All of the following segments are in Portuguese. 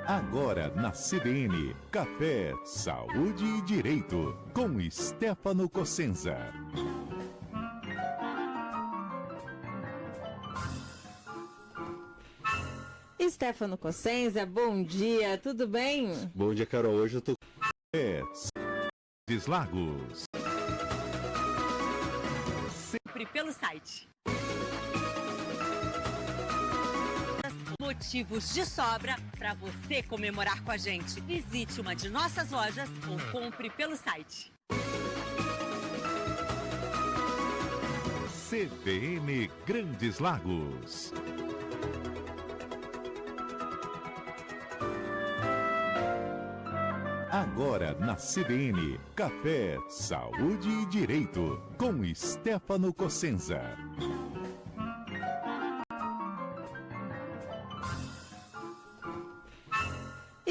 Agora na CBN, Café, Saúde e Direito, com Stefano Cossenza. Stefano Cossenza, bom dia, tudo bem? Bom dia, Carol. Hoje eu tô... Lagos. Sempre pelo site. Motivos de sobra para você comemorar com a gente. Visite uma de nossas lojas ou compre pelo site. CBN Grandes Lagos. Agora na CBN, Café, Saúde e Direito, com Stefano Cossenza.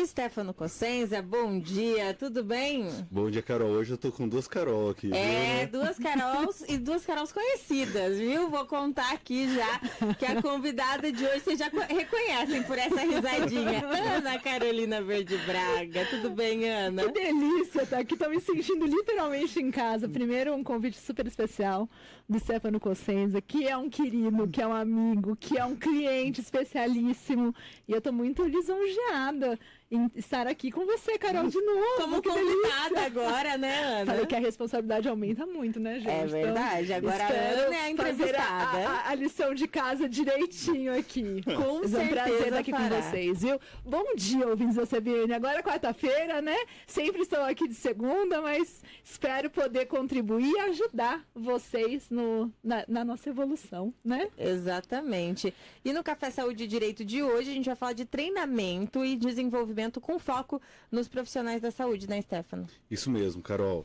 Stefano Cossenza, bom dia, tudo bem? Bom dia, Carol. Hoje eu tô com duas Carol aqui. É, duas Carols e duas Carols conhecidas, viu? Vou contar aqui já que a convidada de hoje vocês já reconhecem por essa risadinha. Ana Carolina Verde Braga, tudo bem, Ana? Que delícia estar aqui, tô me sentindo literalmente em casa. Primeiro, um convite super especial do Stefano Cossenza, que é um querido, que é um amigo, que é um cliente especialíssimo. E eu tô muito lisonjeada em estar aqui com você, Carol, de novo. Como convidada agora, né, Ana? Falei que a responsabilidade aumenta muito, né, gente? É verdade, então, agora a Ana é a entrevistada. Fazer a lição de casa direitinho aqui. Com certeza. É um prazer estar aqui com vocês, viu? Bom dia, ouvintes da CBN. Agora é quarta-feira, né? Sempre estou aqui de segunda, mas espero poder contribuir e ajudar vocês na nossa evolução, né? Exatamente. E no Café Saúde e Direito de hoje, a gente vai falar de treinamento e desenvolvimento com foco nos profissionais da saúde, né, Stefano? Isso mesmo, Carol.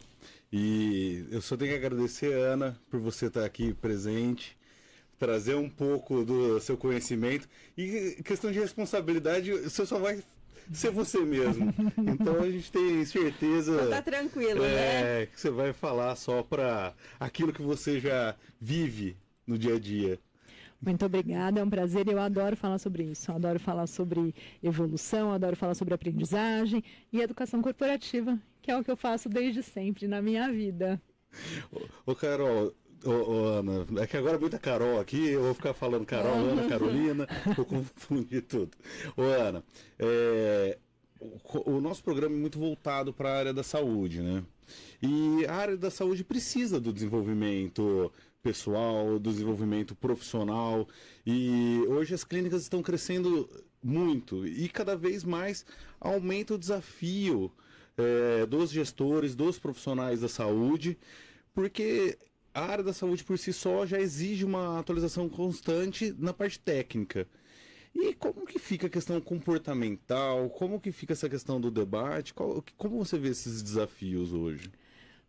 E eu só tenho que agradecer, Ana, por você estar aqui presente, trazer um pouco do seu conhecimento. E questão de responsabilidade, você só vai ser você mesmo. Então a gente tem certeza... Tá tranquilo, né? Que você vai falar só para aquilo que você já vive no dia a dia. Muito obrigada, é um prazer e eu adoro falar sobre isso. Eu adoro falar sobre evolução, adoro falar sobre aprendizagem e educação corporativa, que é o que eu faço desde sempre na minha vida. Ô Carol, Ana, é que agora é muita Carol aqui, eu vou ficar falando Carol, Ana, Carolina, vou confundir tudo. Ô Ana, o nosso programa é muito voltado para a área da saúde, né? E a área da saúde precisa do desenvolvimento pessoal, do desenvolvimento profissional, e hoje as clínicas estão crescendo muito e cada vez mais aumenta o desafio dos gestores, dos profissionais da saúde, porque a área da saúde por si só já exige uma atualização constante na parte técnica. E como que fica a questão comportamental? Como que fica essa questão do debate? Como você vê esses desafios hoje?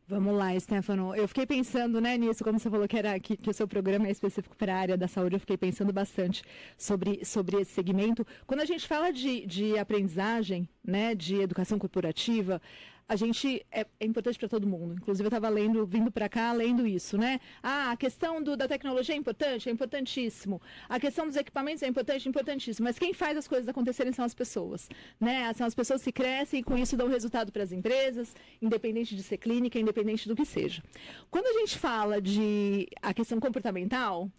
Vamos lá, Stefano. Eu fiquei pensando, né, nisso, como você falou que o seu programa é específico para a área da saúde, eu fiquei pensando bastante sobre esse segmento. Quando a gente fala de aprendizagem, né, de educação corporativa, a gente é importante para todo mundo. Inclusive, eu estava vindo para cá, lendo isso, né? A questão da tecnologia é importante, é importantíssimo. A questão dos equipamentos é importante, importantíssimo. Mas quem faz as coisas acontecerem são as pessoas, né? São as pessoas que crescem e com isso dão resultado para as empresas, independente de ser clínica, independente do que seja. Quando a gente fala de a questão comportamental,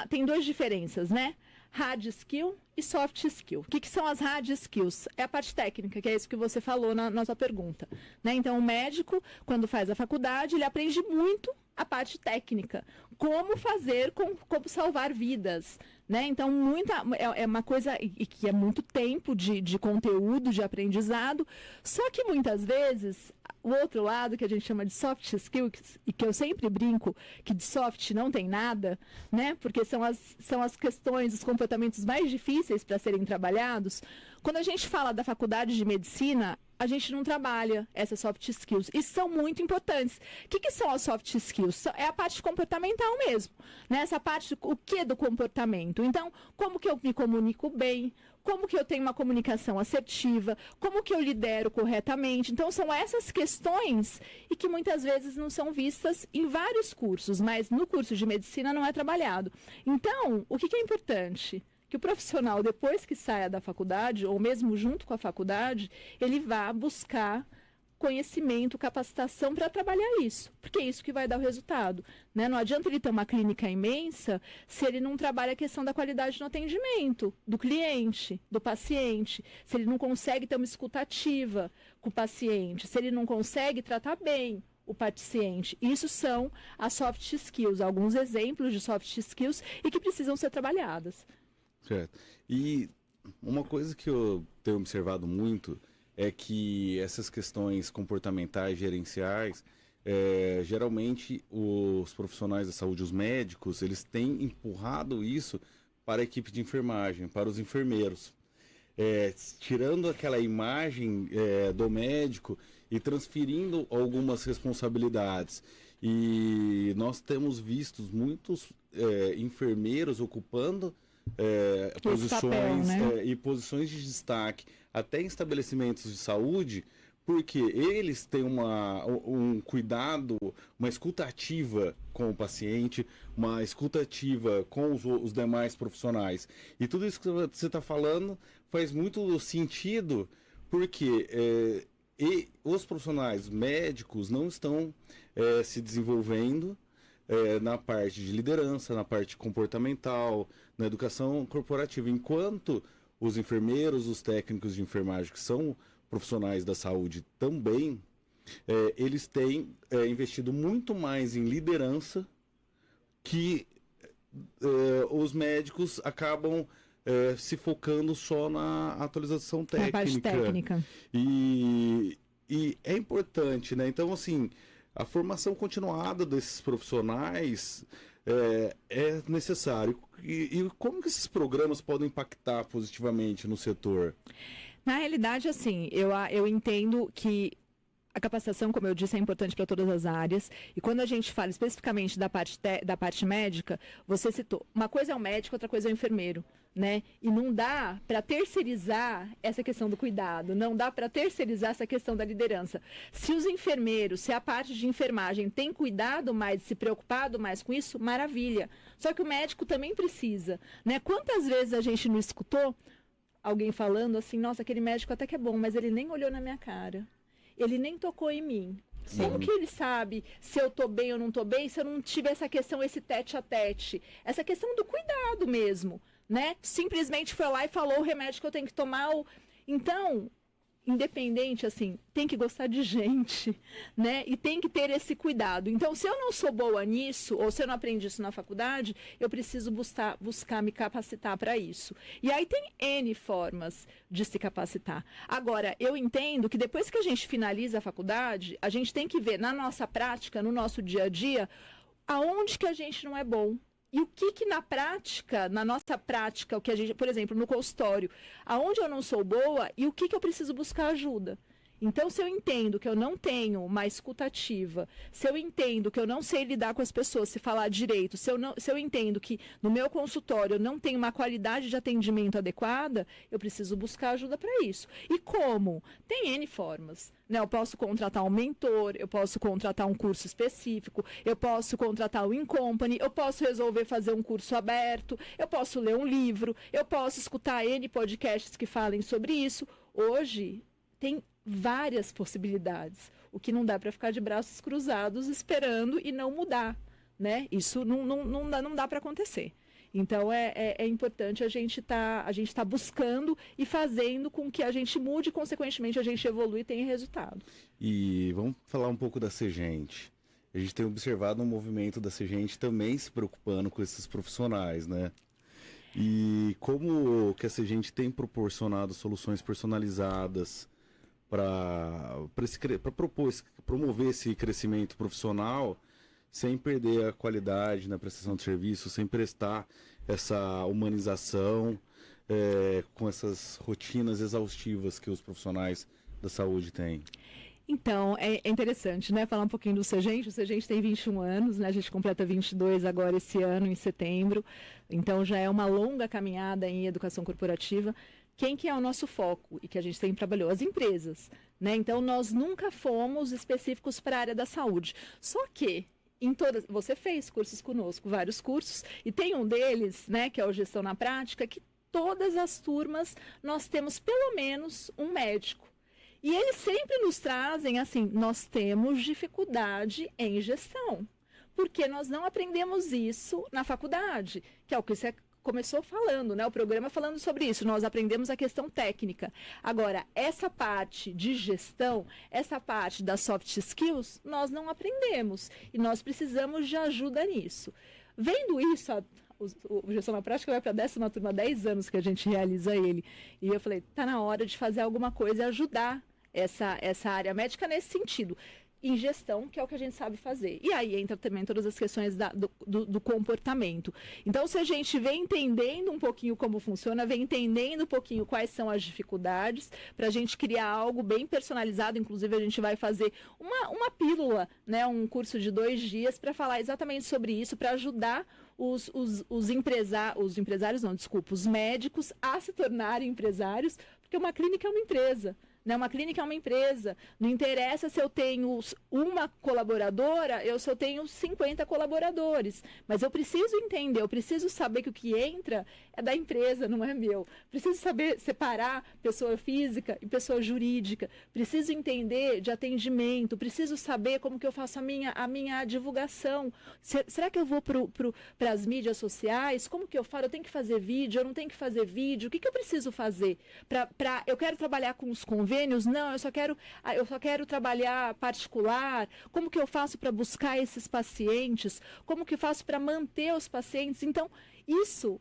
tem duas diferenças, né? Hard skill e soft skill. O que são as hard skills? É a parte técnica, que é isso que você falou na sua pergunta, né? Então, o médico, quando faz a faculdade, ele aprende muito a parte técnica. Como fazer, como salvar vidas, né? Então, é uma coisa que é muito tempo de conteúdo, de aprendizado, só que muitas vezes o outro lado, que a gente chama de soft skills, e que eu sempre brinco que de soft não tem nada, né? Porque são as questões, os comportamentos mais difíceis para serem trabalhados. Quando a gente fala da faculdade de medicina, a gente não trabalha essas soft skills. E são muito importantes. O que são as soft skills? É a parte comportamental mesmo, né? Essa parte, o que do comportamento? Então, como que eu me comunico bem? Como que eu tenho uma comunicação assertiva? Como que eu lidero corretamente? Então, são essas questões e que muitas vezes não são vistas em vários cursos, mas no curso de medicina não é trabalhado. Então, o que é importante? que o profissional, depois que saia da faculdade, ou mesmo junto com a faculdade, ele vá buscar conhecimento, capacitação para trabalhar isso, porque é isso que vai dar o resultado, né? Não adianta ele ter uma clínica imensa se ele não trabalha a questão da qualidade no atendimento do cliente, do paciente, se ele não consegue ter uma escuta ativa com o paciente, se ele não consegue tratar bem o paciente. Isso são as soft skills, alguns exemplos de soft skills e que precisam ser trabalhadas. Certo. E uma coisa que eu tenho observado muito é que essas questões comportamentais, gerenciais, geralmente os profissionais da saúde, os médicos, eles têm empurrado isso para a equipe de enfermagem, para os enfermeiros. Tirando aquela imagem do médico e transferindo algumas responsabilidades. E nós temos visto muitos enfermeiros ocupando posições, papel, né? E posições de destaque até em estabelecimentos de saúde, porque eles têm um cuidado, uma escuta ativa com o paciente, uma escuta ativa com os demais profissionais. E tudo isso que você está falando faz muito sentido, porque os profissionais médicos não estão se desenvolvendo na parte de liderança, na parte comportamental, na educação corporativa, enquanto os enfermeiros, os técnicos de enfermagem, que são profissionais da saúde também, eles têm investido muito mais em liderança que os médicos acabam se focando só na atualização técnica. Na parte técnica. E é importante, né? Então, assim, a formação continuada desses profissionais é necessário. E como que esses programas podem impactar positivamente no setor? Na realidade, assim, eu entendo que a capacitação, como eu disse, é importante para todas as áreas. E quando a gente fala especificamente da parte médica, você citou, uma coisa é o médico, outra coisa é o enfermeiro, né? E não dá para terceirizar essa questão do cuidado, não dá para terceirizar essa questão da liderança. Se os enfermeiros, se a parte de enfermagem tem cuidado mais, se preocupado mais com isso, maravilha. Só que o médico também precisa, né? Quantas vezes a gente não escutou alguém falando assim, nossa, aquele médico até que é bom, mas ele nem olhou na minha cara. Ele nem tocou em mim. Sim. Como que ele sabe se eu tô bem ou não tô bem, se eu não tiver essa questão, esse tete a tete? Essa questão do cuidado mesmo, né? Simplesmente foi lá e falou o remédio que eu tenho que tomar. Então, independente, assim, tem que gostar de gente, né? E tem que ter esse cuidado. Então, se eu não sou boa nisso, ou se eu não aprendi isso na faculdade, eu preciso buscar me capacitar para isso. E aí tem N formas de se capacitar. Agora, eu entendo que depois que a gente finaliza a faculdade, a gente tem que ver na nossa prática, no nosso dia a dia, aonde que a gente não é bom. E o que na prática, na nossa prática, o que a gente, por exemplo, no consultório, aonde eu não sou boa e o que eu preciso buscar ajuda. Então, se eu entendo que eu não tenho uma escuta ativa, se eu entendo que eu não sei lidar com as pessoas, se falar direito, se eu entendo que no meu consultório eu não tenho uma qualidade de atendimento adequada, eu preciso buscar ajuda para isso. E como? Tem N formas. Né? Eu posso contratar um mentor, eu posso contratar um curso específico, eu posso contratar o In-Company, eu posso resolver fazer um curso aberto, eu posso ler um livro, eu posso escutar N podcasts que falem sobre isso. Hoje, tem várias possibilidades. O que não dá para ficar de braços cruzados esperando e não mudar, né? Isso não dá para acontecer. Então é importante a gente tá buscando e fazendo com que a gente mude e, consequentemente, a gente evolui e tenha resultado. E vamos falar um pouco da Segente. A gente tem observado um movimento da Segente também se preocupando com esses profissionais, né? E como que a Segente tem proporcionado soluções personalizadas para promover esse crescimento profissional sem perder a qualidade na prestação de serviço, sem prestar essa humanização com essas rotinas exaustivas que os profissionais da saúde têm. Então, é interessante, né? Falar um pouquinho do Segente. O Segente tem 21 anos, né? A gente completa 22 agora esse ano, em setembro. Então, já é uma longa caminhada em educação corporativa. Quem que é o nosso foco e que a gente sempre trabalhou? As empresas, né? Então, nós nunca fomos específicos para a área da saúde. Só que, você fez cursos conosco, vários cursos, e tem um deles, né, que é o Gestão na Prática, que todas as turmas nós temos pelo menos um médico. E eles sempre nos trazem assim, nós temos dificuldade em gestão, porque nós não aprendemos isso na faculdade, que é o que você começou falando, né? O programa falando sobre isso, nós aprendemos a questão técnica. Agora, essa parte de gestão, essa parte das soft skills, nós não aprendemos e nós precisamos de ajuda nisso. Vendo isso, o Gestão na Prática vai para a 10ª turma, 10 anos que a gente realiza ele. E eu falei, tá na hora de fazer alguma coisa e ajudar essa área médica nesse sentido. Em gestão, que é o que a gente sabe fazer. E aí entra também todas as questões do comportamento. Então, se a gente vem entendendo um pouquinho como funciona, vem entendendo um pouquinho quais são as dificuldades, para a gente criar algo bem personalizado, inclusive a gente vai fazer uma pílula, né, um curso de 2 dias para falar exatamente sobre isso, para ajudar os empresários, não, desculpa, os médicos a se tornarem empresários, porque uma clínica é uma empresa. Né? Uma clínica é uma empresa. Não interessa se eu tenho uma colaboradora, eu só tenho 50 colaboradores. Mas eu preciso entender, eu preciso saber que o que entra é da empresa, não é meu. Preciso saber separar pessoa física e pessoa jurídica. Preciso entender de atendimento. Preciso saber como que eu faço a minha divulgação. Será que eu vou para as mídias sociais? Como que eu falo? Eu tenho que fazer vídeo? Eu não tenho que fazer vídeo? O que eu preciso fazer? Eu quero trabalhar com os convênios? Não, eu só quero trabalhar particular. Como que eu faço para buscar esses pacientes? Como que eu faço para manter os pacientes? Então, isso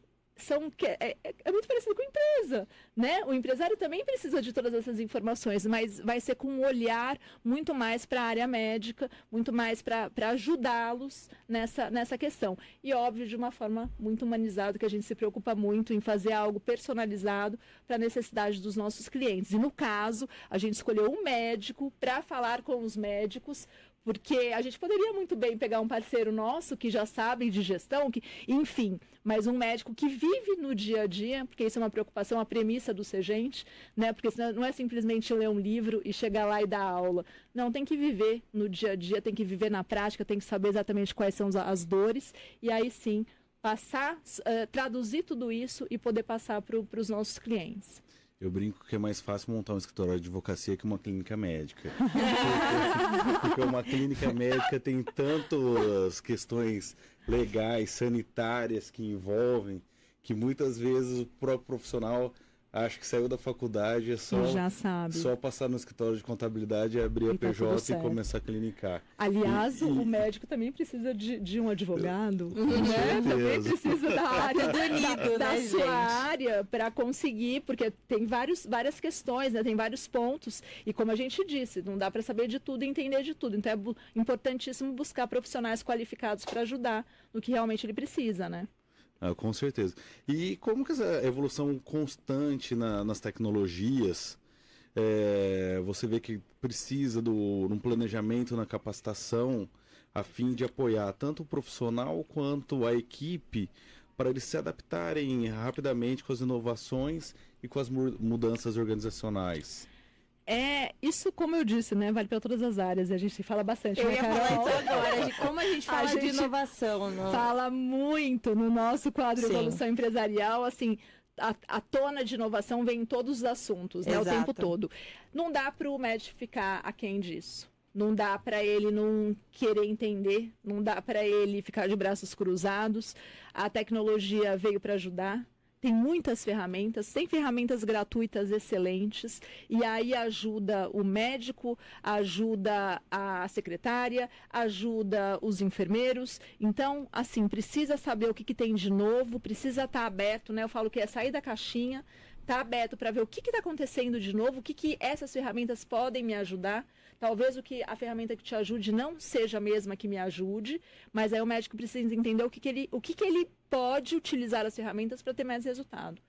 é muito parecido com a empresa, né? O empresário também precisa de todas essas informações, mas vai ser com um olhar muito mais para a área médica, muito mais para ajudá-los nessa questão. E, óbvio, de uma forma muito humanizada, que a gente se preocupa muito em fazer algo personalizado para a necessidade dos nossos clientes. E, no caso, a gente escolheu um médico para falar com os médicos, porque a gente poderia muito bem pegar um parceiro nosso que já sabe de gestão, enfim, mas um médico que vive no dia a dia, porque isso é uma preocupação, uma premissa do Segente, né? Porque senão não é simplesmente ler um livro e chegar lá e dar aula. Não, tem que viver no dia a dia, tem que viver na prática, tem que saber exatamente quais são as dores, e aí sim, traduzir tudo isso e poder passar para os nossos clientes. Eu brinco que é mais fácil montar um escritório de advocacia que uma clínica médica. Porque uma clínica médica tem tantas questões legais, sanitárias que envolvem, que muitas vezes o próprio profissional acha que saiu da faculdade, é só passar no escritório de contabilidade, abrir a PJ e começar a clinicar. Aliás, o médico também precisa de um advogado, né? Também precisa da área da sua área para conseguir, porque tem várias questões, né? Tem vários pontos, e como a gente disse, não dá para saber de tudo e entender de tudo, então é importantíssimo buscar profissionais qualificados para ajudar no que realmente ele precisa, né? Com certeza. E como que essa evolução constante nas tecnologias, você vê que precisa de um planejamento na capacitação a fim de apoiar tanto o profissional quanto a equipe para eles se adaptarem rapidamente com as inovações e com as mudanças organizacionais? Isso, como eu disse, né, vale para todas as áreas, a gente fala bastante. Eu ia falar isso agora, de como a gente fala de inovação. Fala muito no nosso quadro Evolução Empresarial, assim, a tona de inovação vem em todos os assuntos, né, o tempo todo. Não dá para o médico ficar aquém disso. Não dá para ele não querer entender, não dá para ele ficar de braços cruzados. A tecnologia veio para ajudar. Tem muitas ferramentas, tem ferramentas gratuitas excelentes, e aí ajuda o médico, ajuda a secretária, ajuda os enfermeiros. Então, assim, precisa saber o que tem de novo, precisa estar aberto, né? Eu falo que é sair da caixinha, estar aberto para ver o que está acontecendo de novo, o que essas ferramentas podem me ajudar. Talvez a ferramenta que te ajude não seja a mesma que me ajude, mas aí o médico precisa entender o que ele pode utilizar as ferramentas para ter mais resultado.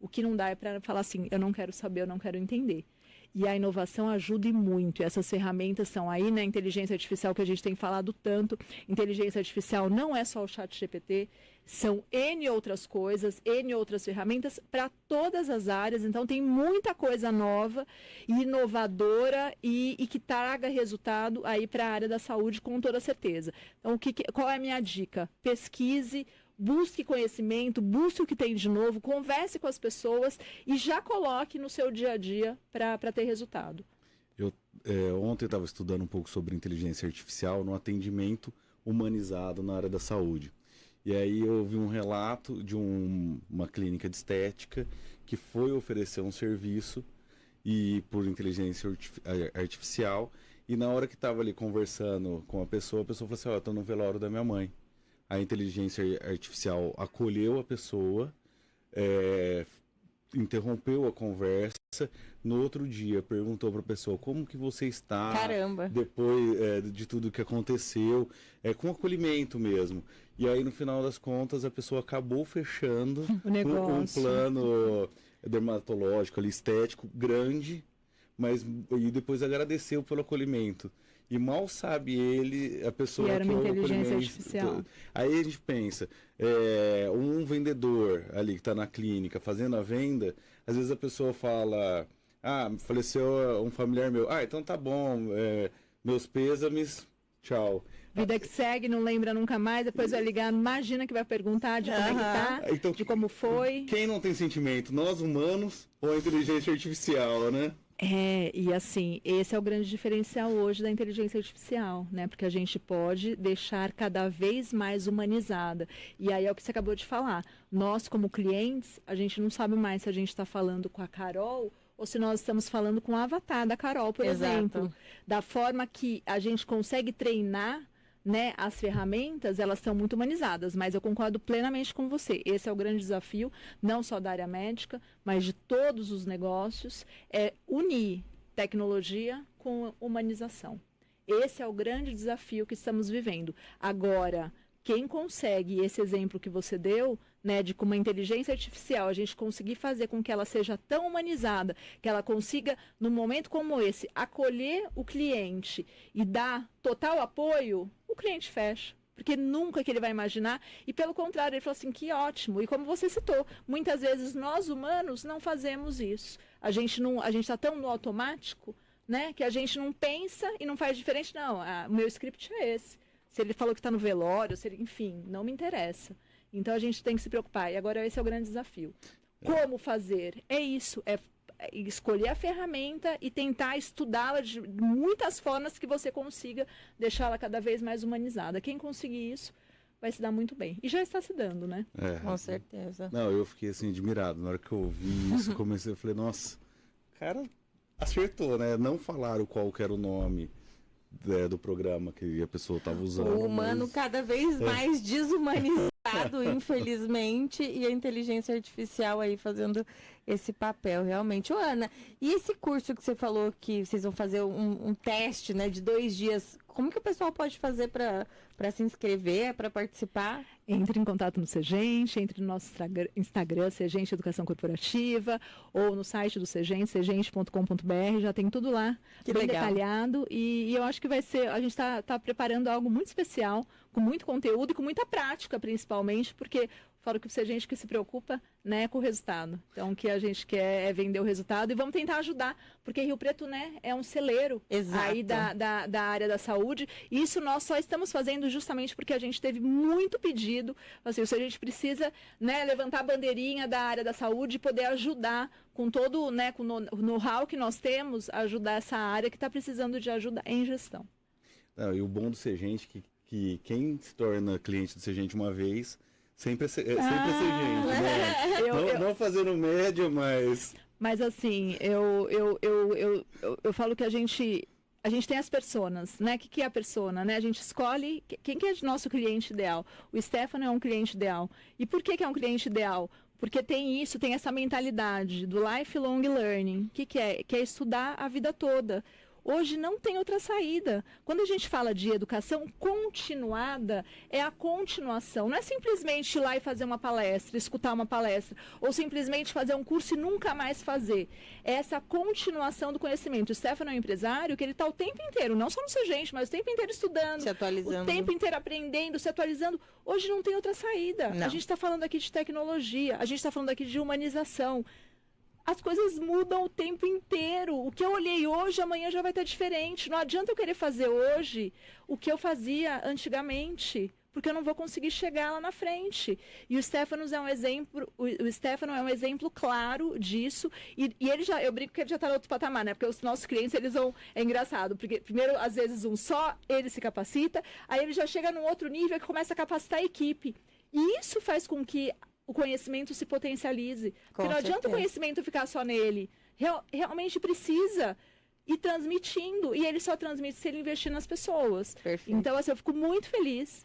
O que não dá é para falar assim, eu não quero saber, eu não quero entender. E a inovação ajuda e muito. E essas ferramentas são aí, né? Inteligência artificial, que a gente tem falado tanto. Inteligência artificial não é só o ChatGPT, são N outras coisas, N outras ferramentas para todas as áreas. Então, tem muita coisa nova e inovadora e que traga resultado aí para a área da saúde, com toda certeza. Então, qual é a minha dica? Pesquise, busque conhecimento, busque o que tem de novo, converse com as pessoas e já coloque no seu dia a dia para ter resultado. Ontem eu estava estudando um pouco sobre inteligência artificial no atendimento humanizado na área da saúde. E aí eu vi um relato de uma clínica de estética que foi oferecer um serviço por inteligência artificial, e na hora que estava ali conversando com a pessoa falou assim, eu estou no velório da minha mãe. A inteligência artificial acolheu a pessoa, interrompeu a conversa, no outro dia perguntou para a pessoa como que você está. Caramba. Depois de tudo que aconteceu, com acolhimento mesmo. E aí no final das contas a pessoa acabou fechando um plano dermatológico ali, estético grande, e depois agradeceu pelo acolhimento. E mal sabe a pessoa que era que uma o inteligência acolhimento. artificial. Aí a gente pensa, um vendedor ali que está na clínica fazendo a venda, às vezes a pessoa fala, faleceu um familiar meu, então tá bom, meus pêsames, tchau. Vida que segue, não lembra nunca mais, depois vai ligar, imagina que vai perguntar de como é que tá, Então, de como foi. Quem não tem sentimento, nós humanos ou a inteligência artificial, né? E assim, esse é o grande diferencial hoje da inteligência artificial, né? Porque a gente pode deixar cada vez mais humanizada. E aí é o que você acabou de falar. Nós, como clientes, a gente não sabe mais se a gente está falando com a Carol ou se nós estamos falando com o avatar da Carol, por exemplo. Da forma que a gente consegue treinar, né, as ferramentas, elas são muito humanizadas, mas eu concordo plenamente com você. Esse é o grande desafio, não só da área médica, mas de todos os negócios, é unir tecnologia com humanização. Esse é o grande desafio que estamos vivendo. Agora, quem consegue esse exemplo que você deu, né, de com uma inteligência artificial a gente conseguir fazer com que ela seja tão humanizada, que ela consiga, num momento como esse, acolher o cliente e dar total apoio, o cliente fecha. Porque nunca que ele vai imaginar, e pelo contrário, ele falou assim, que ótimo. E como você citou, muitas vezes nós humanos não fazemos isso. A gente está tão no automático, né, que a gente não pensa e não faz diferente. Não, o meu script é esse. Se ele falou que está no velório, enfim, não me interessa. Então a gente tem que se preocupar. E agora esse é o grande desafio. Como fazer? É isso, escolher a ferramenta e tentar estudá-la de muitas formas que você consiga deixá-la cada vez mais humanizada. Quem conseguir isso vai se dar muito bem. E já está se dando, né? Com certeza. Não, eu fiquei assim admirado. Na hora que eu ouvi isso, eu falei, nossa, o cara acertou, né? Não falaram qual que era o nome do programa que a pessoa estava usando. O humano cada vez mais desumanizado, infelizmente, e a inteligência artificial aí fazendo esse papel, realmente. Ô, Ana, e esse curso que você falou que vocês vão fazer um teste, né, de 2 dias, como que o pessoal pode fazer para se inscrever, para participar? Entre em contato no Segente, entre no nosso Instagram, Segente Educação Corporativa, ou no site do Segente, segente.com.br, já tem tudo lá, que bem legal. Detalhado, e eu acho que vai ser, a gente está preparando algo muito especial, com muito conteúdo e com muita prática, principalmente, porque fora que o Segente que se preocupa, né, com o resultado. Então, o que a gente quer é vender o resultado e vamos tentar ajudar, porque Rio Preto, né, é um celeiro aí da área da saúde, e isso nós só estamos fazendo justamente porque a gente teve muito pedido, assim, se a gente precisa, né, levantar a bandeirinha da área da saúde e poder ajudar com todo, né, com o know-how que nós temos, ajudar essa área que está precisando de ajuda em gestão. Não, e o bom do Segente que quem se torna cliente do Segente uma vez sempre é Segente, né? Não fazendo média, mas... Mas assim, eu falo que a gente tem as personas, né? O que é a persona, né? A gente escolhe quem que é nosso cliente ideal. O Stefano é um cliente ideal. E por que é um cliente ideal? Porque tem essa mentalidade do lifelong learning, que é estudar a vida toda. Hoje não tem outra saída. Quando a gente fala de educação continuada, é a continuação. Não é simplesmente ir lá e fazer uma palestra, escutar uma palestra, ou simplesmente fazer um curso e nunca mais fazer. É essa continuação do conhecimento. O Stefano é um empresário que ele está o tempo inteiro, não só no Segente, mas o tempo inteiro estudando, se atualizando, o tempo inteiro aprendendo, se atualizando. Hoje não tem outra saída. Não. A gente está falando aqui de tecnologia, a gente está falando aqui de humanização. As coisas mudam o tempo inteiro. O que eu olhei hoje, amanhã já vai estar diferente. Não adianta eu querer fazer hoje o que eu fazia antigamente. porque eu não vou conseguir chegar lá na frente. E o Stefano é um exemplo, o Stefano é um exemplo claro disso, e ele já, eu brinco que ele já está no outro patamar, né? Porque os nossos clientes, eles vão, é engraçado, porque primeiro, às vezes, só ele se capacita, aí ele já chega num outro nível que começa a capacitar a equipe. E isso faz com que o conhecimento se potencialize. Porque não adianta o conhecimento ficar só nele. Realmente precisa ir transmitindo. E ele só transmite se ele investir nas pessoas. Perfeito. Então, assim, eu fico muito feliz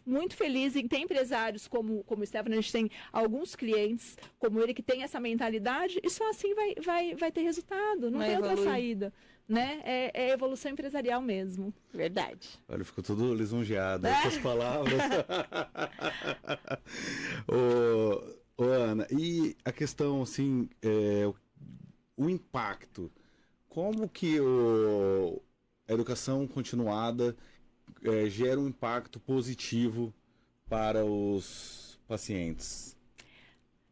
em ter empresários como o Stefano. A gente tem alguns clientes como ele que tem essa mentalidade e só assim vai ter resultado. Não tem outra saída. Né? É evolução empresarial mesmo. Verdade. Olha, eu fico todo lisonjeado com as palavras. Ô, Ana, e a questão, assim, o impacto. Como que a educação continuada gera um impacto positivo para os pacientes?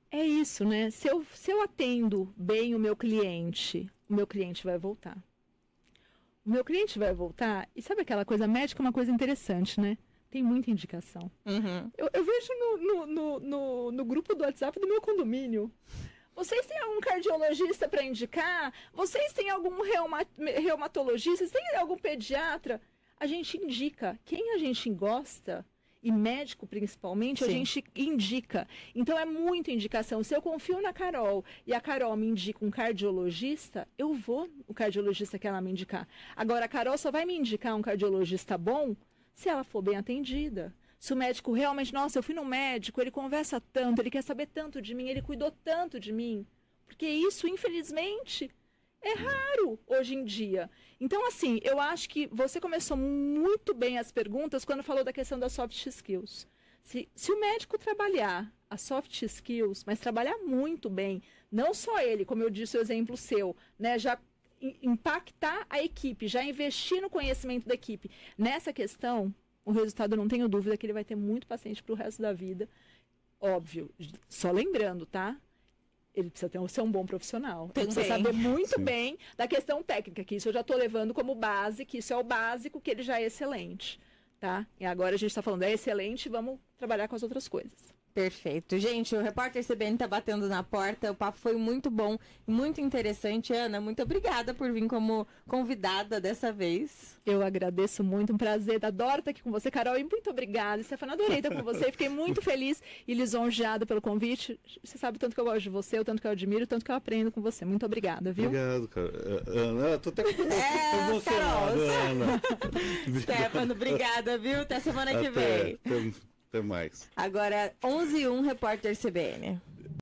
É isso, né? Se eu atendo bem o meu cliente vai voltar. O meu cliente vai voltar, e sabe aquela coisa, médica é uma coisa interessante, né? Tem muita indicação. Uhum. Eu vejo no grupo do WhatsApp do meu condomínio. Vocês têm algum cardiologista para indicar? Vocês têm algum reumatologista? Vocês têm algum pediatra? A gente indica. Quem a gente gosta, e médico principalmente, Sim. a gente indica. Então é muita indicação. Se eu confio na Carol e a Carol me indica um cardiologista, eu vou no cardiologista que ela me indicar. Agora, a Carol só vai me indicar um cardiologista bom se ela for bem atendida. Se o médico realmente, nossa, eu fui no médico, ele conversa tanto, ele quer saber tanto de mim, ele cuidou tanto de mim. Porque isso, infelizmente, é raro hoje em dia. Então, assim, eu acho que você começou muito bem as perguntas quando falou da questão das soft skills. Se o médico trabalhar as soft skills, mas trabalhar muito bem, não só ele, como eu disse o exemplo seu, né, já impactar a equipe, já investir no conhecimento da equipe. Nessa questão, o resultado, eu não tenho dúvida que ele vai ter muito paciente para o resto da vida. Óbvio, só lembrando, tá? Ele precisa ser um bom profissional. Ele precisa saber muito bem da questão técnica, que isso eu já estou levando como base, que isso é o básico, que ele já é excelente, tá? E agora a gente está falando, é excelente, vamos trabalhar com as outras coisas. Perfeito. Gente, o repórter CBN tá batendo na porta, o papo foi muito bom, muito interessante. Ana, muito obrigada por vir como convidada dessa vez. Eu agradeço muito, um prazer, adoro estar aqui com você, Carol, e muito obrigada. Stefano, adorei estar com você, fiquei muito feliz e lisonjeada pelo convite. Você sabe o tanto que eu gosto de você, o tanto que eu admiro, o tanto que eu aprendo com você. Muito obrigada, viu? Obrigado, cara. Ana, tô até emocionado, Carol. Ana. Stefano, obrigada, viu? Até semana que vem. Até mais. Agora, 11h01, repórter CBN.